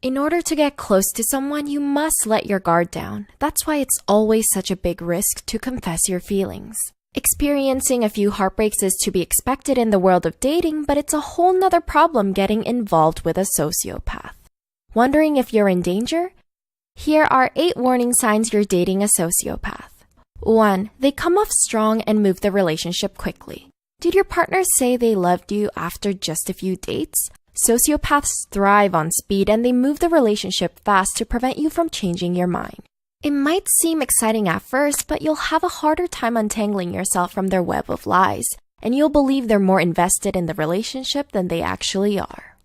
In order to get close to someone, you must let your guard down. That's why it's always such a big risk to confess your feelings. Experiencing a few heartbreaks is to be expected in the world of dating, but it's a whole nother problem getting involved with a sociopath. Wondering if you're in danger? Here are 8 warning signs you're dating a sociopath. 1. They come off strong and move the relationship quickly. Did your partner say they loved you after just a few dates? Sociopaths thrive on speed and they move the relationship fast to prevent you from changing your mind. It might seem exciting at first, but you'll have a harder time untangling yourself from their web of lies, and you'll believe they're more invested in the relationship than they actually are.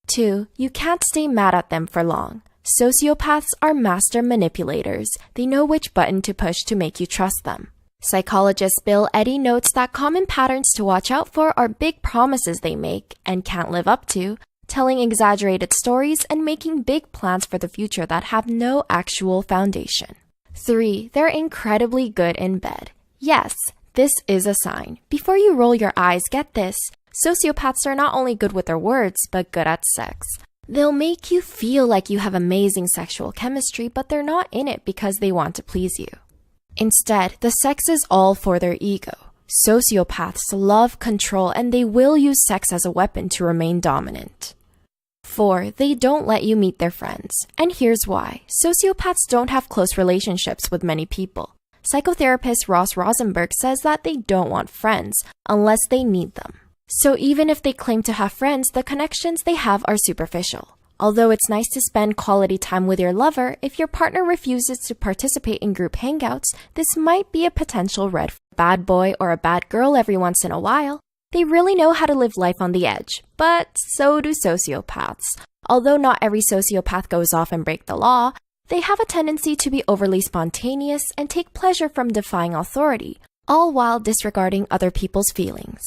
2. You can't stay mad at them for long. Sociopaths are master manipulators. They know which button to push to make you trust them. Psychologist Bill Eddy notes that common patterns to watch out for are big promises they make and can't live up to, telling exaggerated stories, and making big plans for the future that have no actual foundation. 3. They're incredibly good in bed. Yes, this is a sign. Before you roll your eyes, get this. Sociopaths are not only good with their words, but good at sex. They'll make you feel like you have amazing sexual chemistry, but they're not in it because they want to please you. Instead, the sex is all for their ego. Sociopaths love control and they will use sex as a weapon to remain dominant. 4. They don't let you meet their friends. And here's why. Sociopaths don't have close relationships with many people. Psychotherapist Ross Rosenberg says that they don't want friends unless they need them. So even if they claim to have friends, the connections they have are superficial. Although it's nice to spend quality time with your lover, if your partner refuses to participate in group hangouts, this might be a potential red flag. Bad boy or a bad girl every once in a while. They really know how to live life on the edge, but so do sociopaths. Although not every sociopath goes off and break the law, they have a tendency to be overly spontaneous and take pleasure from defying authority, all while disregarding other people's feelings.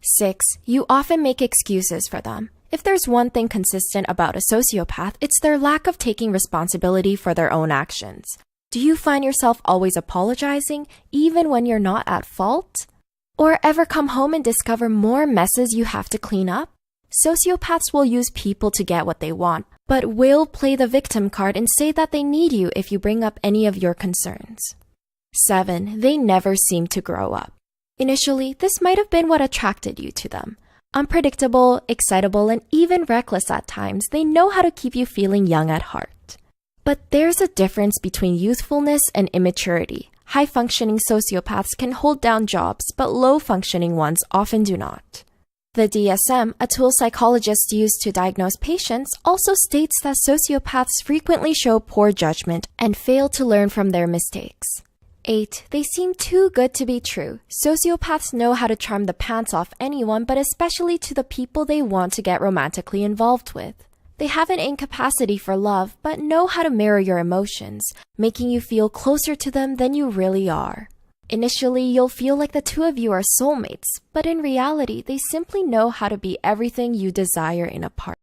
6. You often make excuses for them. If there's one thing consistent about a sociopath, it's their lack of taking responsibility for their own actions. Do you find yourself always apologizing, even when you're not at fault? Or ever come home and discover more messes you have to clean up? Sociopaths will use people to get what they want, but will play the victim card and say that they need you if you bring up any of your concerns. 7. They never seem to grow up. Initially, this might have been what attracted you to them. Unpredictable, excitable, and even reckless at times, they know how to keep you feeling young at heart. But there's a difference between youthfulness and immaturity. High-functioning sociopaths can hold down jobs, but low-functioning ones often do not. The DSM, a tool psychologists use to diagnose patients, also states that sociopaths frequently show poor judgment and fail to learn from their mistakes. 8. They seem too good to be true. Sociopaths know how to charm the pants off anyone, but especially to the people they want to get romantically involved with. They have an incapacity for love, but know how to mirror your emotions, making you feel closer to them than you really are. Initially, you'll feel like the two of you are soulmates, but in reality, they simply know how to be everything you desire in a partner.